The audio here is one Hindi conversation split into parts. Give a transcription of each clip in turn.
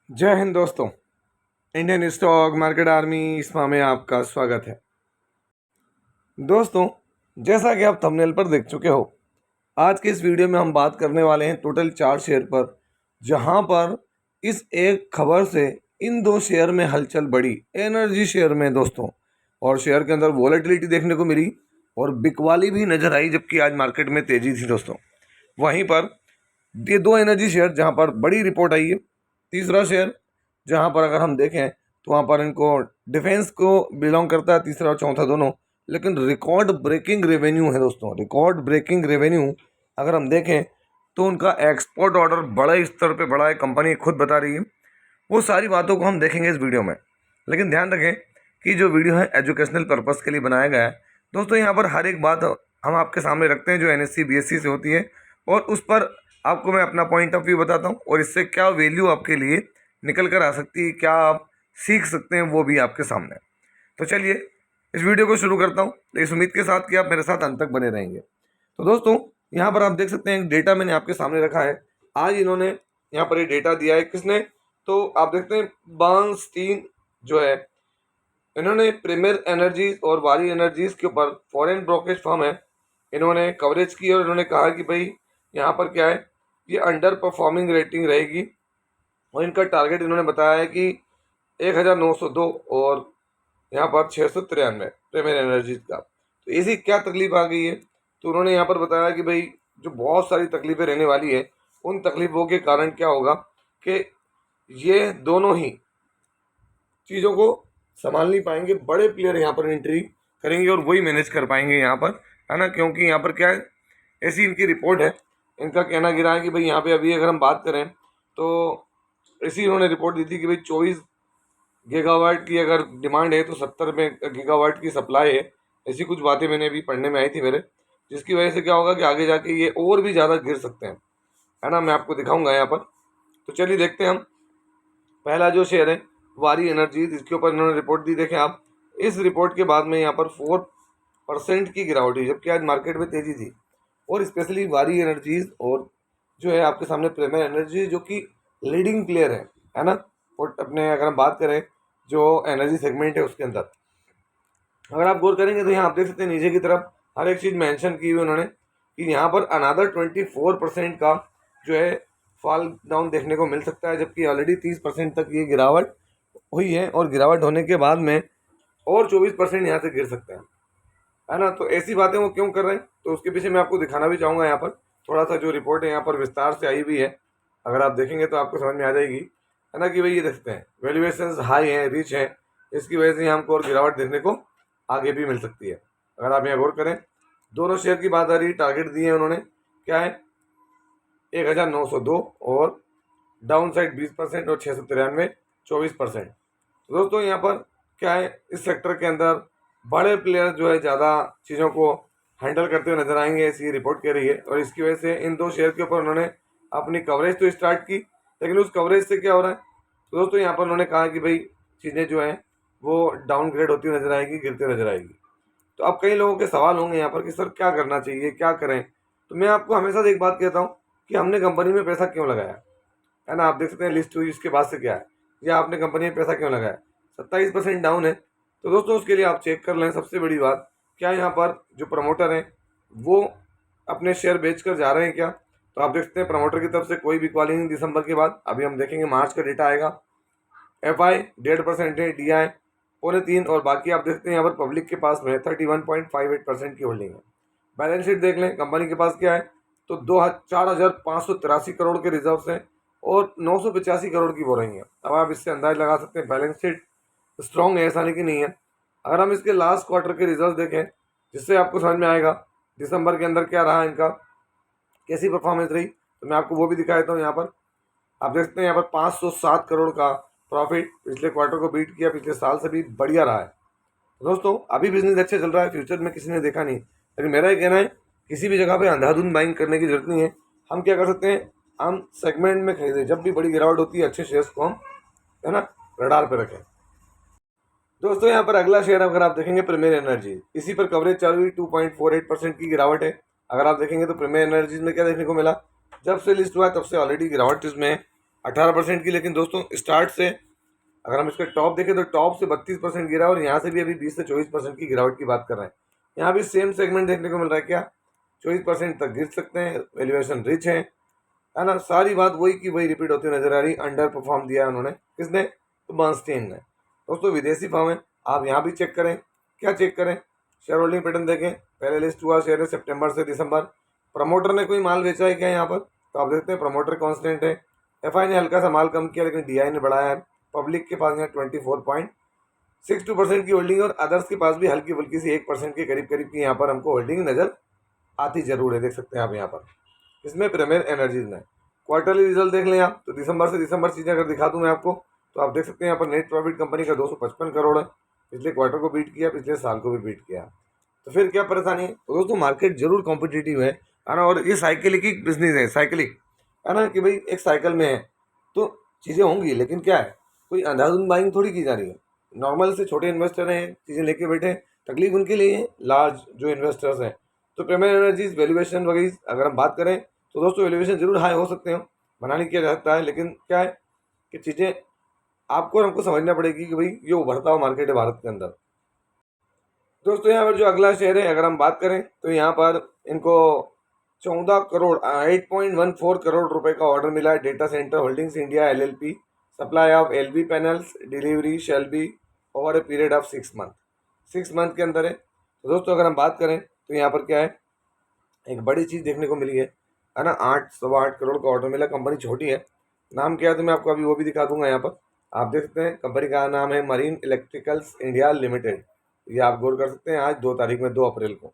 जय हिंद दोस्तों। इंडियन स्टॉक मार्केट आर्मी इसमा में आपका स्वागत है। दोस्तों, जैसा कि आप थंबनेल पर देख चुके हो, आज के इस वीडियो में हम बात करने वाले हैं टोटल 4 शेयर पर, जहां पर इस एक खबर से इन 2 शेयर में हलचल बढ़ी, एनर्जी शेयर में दोस्तों। और शेयर के अंदर वॉलेटिलिटी देखने को मिली और बिकवाली भी नजर आई, जबकि आज मार्केट में तेजी थी दोस्तों। वहीं पर ये 2 एनर्जी शेयर जहां पर बड़ी रिपोर्ट आई है। तीसरा शेयर जहां पर अगर हम देखें तो वहां पर इनको डिफेंस को बिलोंग करता है, तीसरा और चौथा दोनों। लेकिन रिकॉर्ड ब्रेकिंग रेवेन्यू है दोस्तों, रिकॉर्ड ब्रेकिंग रेवेन्यू। अगर हम देखें तो उनका एक्सपोर्ट ऑर्डर बड़े स्तर पे बढ़ा है, कंपनी खुद बता रही है। वो सारी बातों को हम देखेंगे इस वीडियो में। लेकिन ध्यान रखें कि जो वीडियो है एजुकेशनल पर्पस के लिए बनाया गया है दोस्तों। यहाँ पर हर एक बात हम आपके सामने रखते हैं जो एनएससी बीएससी से होती है, और उस पर आपको मैं अपना पॉइंट ऑफ व्यू बताता हूँ, और इससे क्या वैल्यू आपके लिए निकल कर आ सकती है, क्या आप सीख सकते हैं, वो भी आपके सामने। तो चलिए इस वीडियो को शुरू करता हूँ, इस उम्मीद के साथ कि आप मेरे साथ अंत तक बने रहेंगे। तो दोस्तों, यहाँ पर आप देख सकते हैं डेटा मैंने आपके सामने रखा है। आज इन्होंने यहाँ पर ये डेटा दिया है, किसने? तो आप देखते हैं बर्नस्टीन जो है, इन्होंने प्रीमियर एनर्जीज और वारी एनर्जीज के ऊपर, फॉरेन ब्रोकरेज फर्म है, इन्होंने कवरेज की और इन्होंने कहा कि भाई यहाँ पर क्या है, ये अंडर परफॉर्मिंग रेटिंग रहेगी। और इनका टारगेट इन्होंने बताया है कि 1902 और यहाँ पर 693 प्रीमियर एनर्जीज का। तो ऐसी क्या तकलीफ आ गई है? तो उन्होंने यहाँ पर बताया कि भाई जो बहुत सारी तकलीफें रहने वाली है, उन तकलीफों के कारण क्या होगा कि ये दोनों ही चीज़ों को संभाल नहीं पाएंगे। बड़े प्लेयर यहाँ पर एंट्री करेंगे और वही मैनेज कर पाएंगे यहाँ पर, है ना। क्योंकि यहाँ पर क्या है, ऐसी इनकी रिपोर्ट है। इनका कहना गिरा है कि भाई यहाँ पे अभी अगर हम बात करें तो ऐसी इन्होंने रिपोर्ट दी थी कि भाई 24 गीगावाट की अगर डिमांड है तो 70 में गीगावाट की सप्लाई है। ऐसी कुछ बातें मैंने अभी पढ़ने में आई थी मेरे, जिसकी वजह से क्या होगा कि आगे जाके ये और भी ज़्यादा गिर सकते हैं, है ना। मैं आपको दिखाऊंगा यहाँ पर। तो चलिए देखते हैं हम। पहला जो शेयर है वारी एनर्जी, इसके ऊपर इन्होंने रिपोर्ट दी। देखें आप, इस रिपोर्ट के बाद में यहाँ पर 4% की गिरावट हुई, जबकि आज मार्केट में तेजी थी। और स्पेशली वारी एनर्जीज और जो है आपके सामने प्रीमियर एनर्जी, जो कि लीडिंग प्लेयर है ना। और अपने अगर हम बात करें जो एनर्जी सेगमेंट है उसके अंदर, अगर आप गौर करेंगे तो यहाँ आप देख सकते हैं नीचे की तरफ हर एक चीज़ मेंशन की हुई उन्होंने कि यहाँ पर अनादर 24% का जो है फॉल डाउन देखने को मिल सकता है, जबकि ऑलरेडी 30% तक ये गिरावट हुई है। और गिरावट होने के बाद में और 24% यहाँ से गिर सकते हैं, है ना। तो ऐसी बातें वो क्यों कर रहे हैं, तो उसके पीछे मैं आपको दिखाना भी चाहूँगा। यहाँ पर थोड़ा सा जो रिपोर्ट है यहाँ पर विस्तार से आई हुई है, अगर आप देखेंगे तो आपको समझ में आ जाएगी, है ना। कि भाई ये देखते हैं वैल्यूएशंस हाई हैं, रिच हैं, इसकी वजह से हमको और गिरावट देखने को आगे भी मिल सकती है। अगर आप यहाँ गौर करें, दोनों शेयर की बात आ रही, टारगेट दिए हैं उन्होंने, क्या है 1902 और डाउन साइड 20% और 693 24%। तो दोस्तों यहाँ पर क्या है, इस सेक्टर के अंदर बड़े प्लेयर जो है ज़्यादा चीज़ों को हैंडल करते हुए नजर आएंगे, ऐसी रिपोर्ट कह रही है। और इसकी वजह से इन 2 शेयर के ऊपर उन्होंने अपनी कवरेज तो स्टार्ट की, लेकिन उस कवरेज से क्या हो रहा है, तो दोस्तों यहाँ पर उन्होंने कहा कि भाई चीज़ें जो हैं वो डाउनग्रेड होती हुई नजर आएगी, गिरती नजर आएगी। तो अब कई लोगों के सवाल होंगे यहाँ पर कि सर क्या करना चाहिए, क्या करें। तो मैं आपको हमेशा एक बात कहता हूँ कि हमने कंपनी में पैसा क्यों लगाया, है ना। आप देख सकते हैं लिस्ट हुई, इसके बाद से क्या है, या आपने कंपनी में पैसा क्यों लगाया। 27% डाउन है, तो दोस्तों उसके लिए आप चेक कर लें। सबसे बड़ी बात क्या, यहाँ पर जो प्रमोटर हैं वो अपने शेयर बेच कर जा रहे हैं क्या। तो आप देख सकते हैं प्रमोटर की तरफ से कोई बिकवाली नहीं दिसंबर के बाद। अभी हम देखेंगे मार्च का डेटा आएगा। FI 1.5% है, DI 3.25, और बाकी आप देखते हैं यहाँ पर पब्लिक के पास में 31.58% की होल्डिंग है। बैलेंस शीट देख लें, कंपनी के पास क्या है, तो 4,583 करोड़ के रिजर्व्स हैं और 985 करोड़ की बोरिंग है। अब आप इससे अंदाज लगा सकते हैं बैलेंस शीट स्ट्रॉन्ग है, ऐसा नहीं कि नहीं है। अगर हम इसके लास्ट क्वार्टर के रिजल्ट देखें, जिससे आपको समझ में आएगा दिसंबर के अंदर क्या रहा इनका, कैसी परफॉर्मेंस रही, तो मैं आपको वो भी दिखा देता हूँ। यहाँ पर आप देख सकते हैं यहाँ पर 507 करोड़ का प्रॉफिट, पिछले क्वार्टर को बीट किया, पिछले साल से भी बढ़िया रहा है। दोस्तों अभी बिजनेस अच्छा चल रहा है, फ्यूचर में किसी ने देखा नहीं। लेकिन मेरा ये कहना है किसी भी जगह पे अंधाधुंध बाइंग करने की जरूरत नहीं है। हम क्या कर सकते हैं, हम सेगमेंट में खरीदें, जब भी बड़ी गिरावट होती है अच्छे शेयर्स को हम, है ना, रडार पे रखें। दोस्तों यहाँ पर अगला शेयर अगर आप देखेंगे प्रीमियर एनर्जी, इसी पर कवरेज चालू हुई, 2.48% की गिरावट है। अगर आप देखेंगे तो प्रीमियर एनर्जीज में क्या देखने को मिला, जब से लिस्ट हुआ है तब से ऑलरेडी गिरावट इसमें है। 18% की, लेकिन दोस्तों स्टार्ट से अगर हम इसका टॉप देखें तो टॉप से 32% गिरा और यहाँ से भी अभी 20 से 24% की गिरावट की बात कर रहे हैं। यहाँ भी सेम सेगमेंट देखने को मिल रहा है, क्या 24% तक गिर सकते हैं, वैल्यूएशन रिच है ना। सारी बात वही की वही रिपीट होती नजर आ रही। अंडर परफॉर्म दिया उन्होंने, किसने? तो बर्नस्टीन ने। दोस्तों विदेशी फर्म है, आप यहाँ भी चेक करें। क्या चेक करें? शेयर होल्डिंग पैटर्न देखें। पहले लिस्ट हुआ शेयर है सितंबर से दिसंबर। प्रमोटर ने कोई माल बेचा है क्या यहाँ पर? तो आप देखते हैं प्रमोटर कांस्टेंट है। एफआई ने हल्का सा माल कम किया, लेकिन डीआई ने बढ़ाया है। पब्लिक के पास यहाँ 24.62% की होल्डिंग और अदर्स के पास भी हल्की फुल्की सी 1% के करीब करीब की यहाँ पर हमको होल्डिंग नजर आती जरूर है। देख सकते हैं आप यहाँ पर, इसमें प्रीमियर एनर्जीज में। क्वार्टरली रिजल्ट देख लें आप, तो दिसंबर से दिसंबर चीज़ें अगर दिखा दूं मैं आपको, तो आप देख सकते हैं यहाँ पर नेट प्रॉफिट कंपनी का 255 करोड़ है। पिछले क्वार्टर को बीट किया, पिछले साल को भी बीट किया। तो फिर क्या परेशानी है? तो दोस्तों मार्केट जरूर कॉम्पिटिटिव है ना, और ये साइकिलिक बिजनेस है, साइकिलिक है ना, कि भाई एक साइकिल में है तो चीज़ें होंगी, लेकिन क्या है, कोई अंधाधुंध बाइंग थोड़ी की जा रही है। नॉर्मल से छोटे इन्वेस्टर हैं, चीज़ें लेके बैठे हैं, तकलीफ उनके लिए है। लार्ज जो इन्वेस्टर्स हैं, तो प्रीमियर एनर्जीज वैल्यूएशन वगैरह अगर हम बात करें तो दोस्तों वैल्यूएशन जरूर हाई हो सकते हैं, मना नहीं किया जा सकता है, लेकिन क्या है कि चीज़ें आपको और हमको समझना पड़ेगी कि भाई ये उभरता हुआ मार्केट है भारत के अंदर। दोस्तों यहाँ पर जो अगला शेयर है अगर हम बात करें तो यहाँ पर इनको 14 करोड़ 8.14 करोड़ रुपए का ऑर्डर मिला है। Data centre holdings India LLP, supply of LB panels, delivery shall be over a period of 6 month. 6 month के अंदर है। तो दोस्तों अगर हम बात करें तो यहाँ पर क्या है, एक बड़ी चीज़ देखने को मिली है ना। 8 सवा 8 करोड़ का ऑर्डर मिला। कंपनी छोटी है, नाम क्या है तो मैं आपको अभी वो भी दिखा दूंगा। यहाँ पर आप देख सकते हैं कंपनी का नाम है मरीन इलेक्ट्रिकल्स इंडिया लिमिटेड। ये आप गौर कर सकते हैं, आज 2 तारीख में 2 अप्रैल को।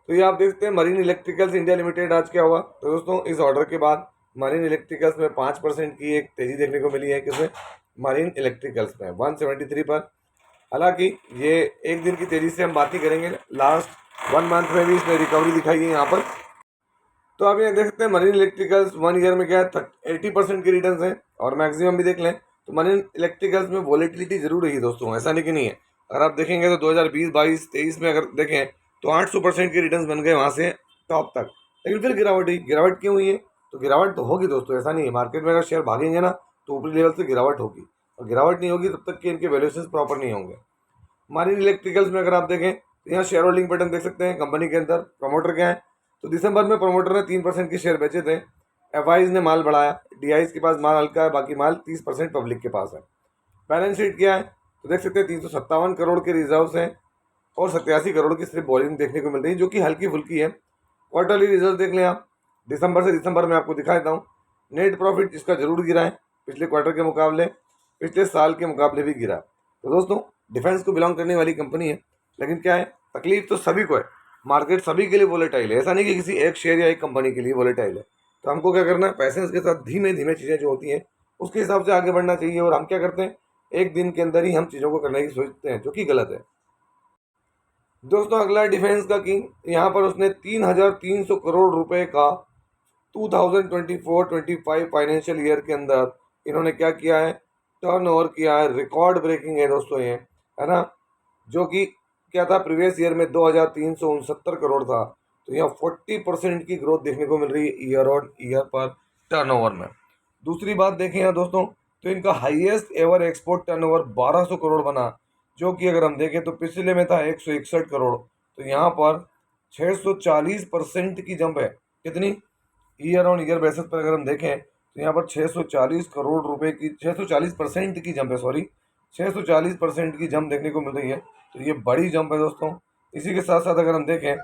तो ये आप देख सकते हैं मरीन इलेक्ट्रिकल्स इंडिया लिमिटेड आज क्या हुआ। तो दोस्तों इस ऑर्डर के बाद मरीन इलेक्ट्रिकल्स में 5% की एक तेजी देखने को मिली है। किसमें? मरीन इलेक्ट्रिकल्स में 173 पर। हालांकि ये एक दिन की तेजी से हम बात ही करेंगे, लास्ट 1 मंथ में भी इसने रिकवरी दिखाई है यहाँ पर। तो आप ये देख सकते हैं मरीन इलेक्ट्रिकल्स 1 ईयर में क्या है 80% की रिटर्न है, और मैक्सिमम भी देख लें तो मरीन इलेक्ट्रिकल्स में वॉलेटिलिटी जरूर रही दोस्तों, ऐसा नहीं कि नहीं है। अगर आप देखेंगे तो 2020 22 23 में अगर देखें तो 800% के रिटर्न बन गए वहाँ से टॉप तक, लेकिन फिर गिरावट हुई। गिरावट क्यों हुई है? तो गिरावट तो होगी दोस्तों, ऐसा नहीं है। मार्केट में अगर शेयर भागेंगे ना तो ऊपरी लेवल से गिरावट होगी, और गिरावट नहीं होगी तब तक कि इनके वैल्यूएशन प्रॉपर नहीं होंगे। मरीन इलेक्ट्रिकल्स में अगर आप देखें तो यहाँ शेयर होल्डिंग पैटर्न देख सकते हैं। कंपनी के अंदर प्रमोटर क्या है, तो दिसंबर में प्रमोटर ने 3% की शेयर बेचे थे। एफआईज ने माल बढ़ाया, डीआईज के पास माल हल्का है, बाकी माल 30% पब्लिक के पास है। बैलेंस शीट क्या है तो देख सकते हैं 357 करोड़ के रिजर्व्स हैं और 87 करोड़ की सिर्फ वॉल्यूम देखने को मिल रही है, जो कि हल्की फुल्की है। क्वार्टरली रिजल्ट देख लें आप, दिसंबर से दिसंबर में आपको दिखा देता हूँ। नेट प्रॉफिट इसका जरूर गिरा है, पिछले क्वार्टर के मुकाबले, पिछले साल के मुकाबले भी गिरा। तो दोस्तों डिफेंस को बिलोंग करने वाली कंपनी है, लेकिन क्या है, तकलीफ तो सभी को है। मार्केट सभी के लिए वोलेटाइल है, ऐसा नहीं कि किसी एक शेयर या एक कंपनी के लिए वोलेटाइल है। तो हमको क्या करना है, पैसेंस के साथ धीमे धीमे चीज़ें जो होती हैं उसके हिसाब से आगे बढ़ना चाहिए। और हम क्या करते हैं, एक दिन के अंदर ही हम चीज़ों को करने की सोचते हैं, जो कि गलत है। दोस्तों अगला डिफेंस का किंग, यहाँ पर उसने 3,300 करोड़ रुपए का 2024-25 फाइनेंशियल ईयर के अंदर इन्होंने क्या किया है, टर्नओवर किया है। रिकॉर्ड ब्रेकिंग है दोस्तों ये, है ना। जो कि क्या था, प्रीवियस ईयर में 2,369 करोड़ था। तो यहाँ 40% की ग्रोथ देखने को मिल रही है ईयर ऑन ईयर पर टर्नओवर में। दूसरी बात देखें यहाँ दोस्तों, तो इनका highest ever export turnover 1,200 crore बना, जो कि अगर हम देखें तो पिछले में था 161 करोड़। तो यहाँ पर 640% की जंप है। कितनी? ईयर ऑन ईयर बेसिस पर अगर हम देखें तो यहाँ पर 640 करोड़ रुपए की 640% की जंप है, सॉरी 640% की जंप देखने को मिल रही है। तो ये बड़ी जंप है दोस्तों। इसी के साथ साथ अगर हम देखें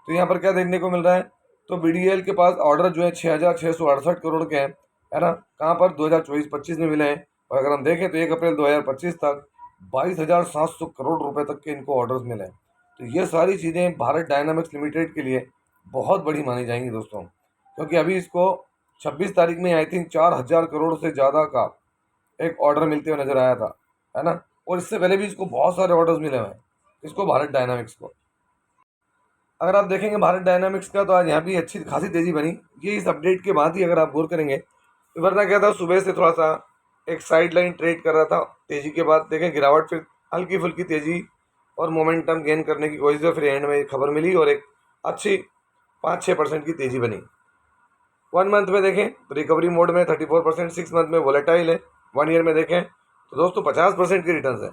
तो यहाँ पर क्या देखने को मिल रहा है, तो बीडीएल के पास ऑर्डर जो है 6,668 करोड़ के हैं, है ना। कहाँ पर? 2024-25 में मिले हैं। और अगर हम देखें तो 1 अप्रैल 2025 तक 22,700 करोड़ रुपए तक के इनको ऑर्डर्स मिले हैं। तो ये सारी चीज़ें भारत डायनामिक्स लिमिटेड के लिए बहुत बड़ी मानी जाएंगी दोस्तों, क्योंकि अभी इसको 26 तारीख में आई थिंक 4,000 करोड़ से ज़्यादा का एक ऑर्डर मिलते हुए नजर आया था, है ना। और इससे पहले भी इसको बहुत सारे ऑर्डर्स मिले हुए हैं, इसको भारत डायनामिक्स को। अगर आप देखेंगे भारत डायनामिक्स का, तो आज यहाँ भी अच्छी खासी तेज़ी बनी। ये इस अपडेट के बाद ही अगर आप गौर करेंगे तो वरना क्या था, सुबह से थोड़ा सा एक साइड लाइन ट्रेड कर रहा था, तेज़ी के बाद देखें गिरावट, फिर हल्की फुल्की तेज़ी और मोमेंटम गेन करने की कोशिश है, फिर एंड में एक खबर मिली और एक अच्छी 5-6% की तेज़ी बनी। 1 मंथ में देखें तो रिकवरी मोड में 34%, 6 मंथ में वोलेटाइल है, 1 ईयर में देखें तो दोस्तों 50% के रिटर्न्स है।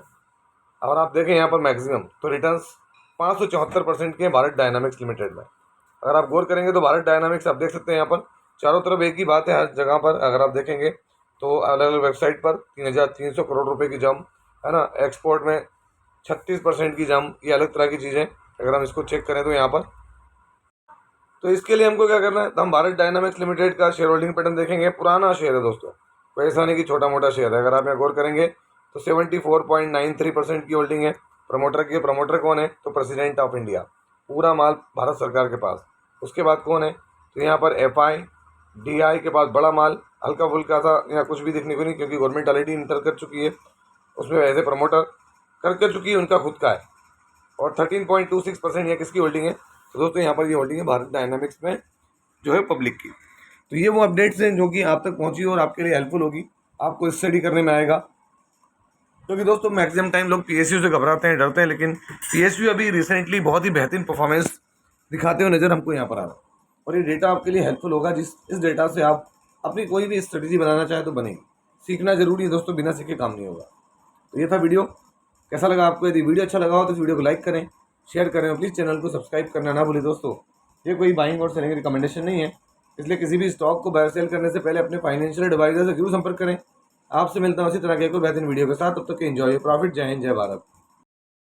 और आप देखें यहाँ पर मैक्सिमम तो रिटर्न्स 574% के भारत डायनामिक्स लिमिटेड में। अगर आप गौर करेंगे तो भारत डायनामिक्स आप देख सकते हैं यहाँ पर चारों तरफ एक ही बात है। हर जगह पर अगर आप देखेंगे तो अलग अलग वेबसाइट पर 3,300 करोड़ रुपए की जम है ना, एक्सपोर्ट में 36% की जम, ये अलग तरह की चीज़ें अगर हम इसको चेक करें तो यहाँ पर। तो इसके लिए हमको क्या करना है, तो हम भारत डायनामिक्स लिमिटेड का शेयर होल्डिंग पैटर्न देखेंगे। पुराना शेयर है दोस्तों, कोई ऐसा नहीं कि छोटा मोटा शेयर है। अगर आप यहाँ गौर करेंगे तो 74.93% की होल्डिंग है। प्रमोटर कौन है, तो प्रेसिडेंट ऑफ इंडिया, पूरा माल भारत सरकार के पास। उसके बाद कौन है, तो यहाँ पर FIDI के पास बड़ा माल, हल्का फुल्का सा यहाँ कुछ भी देखने को नहीं, क्योंकि गवर्नमेंट ऑलरेडी इंटर कर चुकी है उसमें, एज ए प्रमोटर कर चुकी है, उनका खुद का है। और 13.26% यहाँ किसकी होल्डिंग है, तो दोस्तों यहाँ पर ये होल्डिंग है भारत डायनामिक्स में जो है पब्लिक की। तो ये वो अपडेट्स हैं जो कि आप तक पहुँची और आपके लिए हेल्पफुल होगी, आपको स्टडी करने में आएगा। क्योंकि दोस्तों मैक्सिमम टाइम लोग PSU से घबराते हैं, डरते हैं, लेकिन PSU अभी रिसेंटली बहुत ही बेहतरीन परफॉर्मेंस दिखाते हुए नज़र हमको यहाँ पर आ रहा है। और ये डेटा आपके लिए हेल्पफुल होगा, इस डेटा से आप अपनी कोई भी स्ट्रेटजी बनाना चाहे तो बनेगी। सीखना जरूरी है दोस्तों, बिना सीखे काम नहीं होगा। तो ये था वीडियो, कैसा लगा आपको? यदि वीडियो अच्छा लगा हो तो इस वीडियो को लाइक करें, शेयर करें, प्लीज़ चैनल को सब्सक्राइब करना ना भूलें दोस्तों। ये कोई बाइंग और सेलिंग रिकमेंडेशन नहीं है, इसलिए किसी भी स्टॉक को बाय सेल करने से पहले अपने फाइनेंशियल एडवाइजर से जरूर संपर्क करें। आपसे मिलता हूँ इसी तरह के कोई बेहतरीन वीडियो के साथ, तब तक एंजॉय प्रॉफिट। जय हिंद, जय भारत।